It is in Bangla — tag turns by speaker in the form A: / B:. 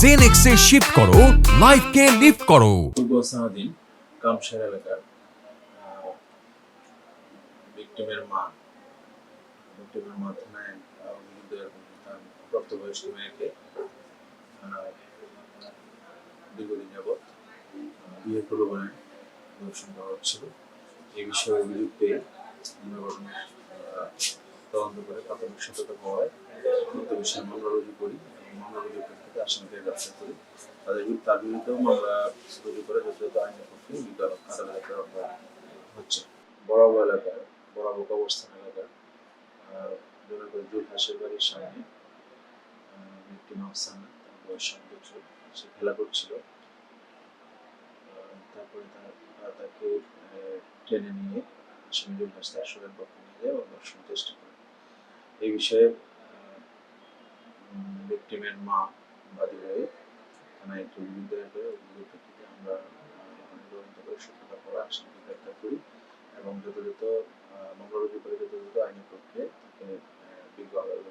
A: জেনেক্সে শিফট করো, লাইফকে লিফট করো।
B: পূর্ব সাহাদিন কামশের এলাকার ভিক্টিমের মা থানায় অভিযোগ দেওয়ার তার প্রাপ্তবয়স্ক মেয়েকে দীর্ঘদিন যাবৎ বিয়ে প্রলোভনে ধর্ষণ করা হচ্ছিল। এই বিষয়ে অভিযোগ পেয়ে তদন্ত করে প্রাথমিক সততা পাওয়ায় বিষয়ে মামলা রুজু করি এবং মামলা রুজুর ক্ষেত্রে আসামিকে গ্রেফতার করি। তার বিরুদ্ধেও মামলা রুজু করে যথাযথ আইনের পক্ষে আদালতে প্রেরণ করা হচ্ছে। বড়াবো এলাকার বড়াবো কবরস্থান এলাকার জুল হাসের বাড়ির সামনে ভিক্টিম আফসানা, তার বয়স 7 বছর, সে খেলা করছিল। তারপরে তাকে টেনে নিয়ে আসামি জুল হাস তার শরীরের পক্ষে নিয়ে যায় এবং ধর্ষণের চেষ্টা করে। এই বিষয়ে ভিক্টিমের মা বাদী হয়ে থানায় একটি অভিযোগ দায়ের করে অভিযোগের প্রেক্ষিতে আমরা তদন্ত করে সত্যতা পাওয়া আসামিকে গ্রেফতার করি এবং যথাযথ মামলা রুজু করে যথাযথ আইনের পক্ষে তাকে বিজ্ঞ আদালতে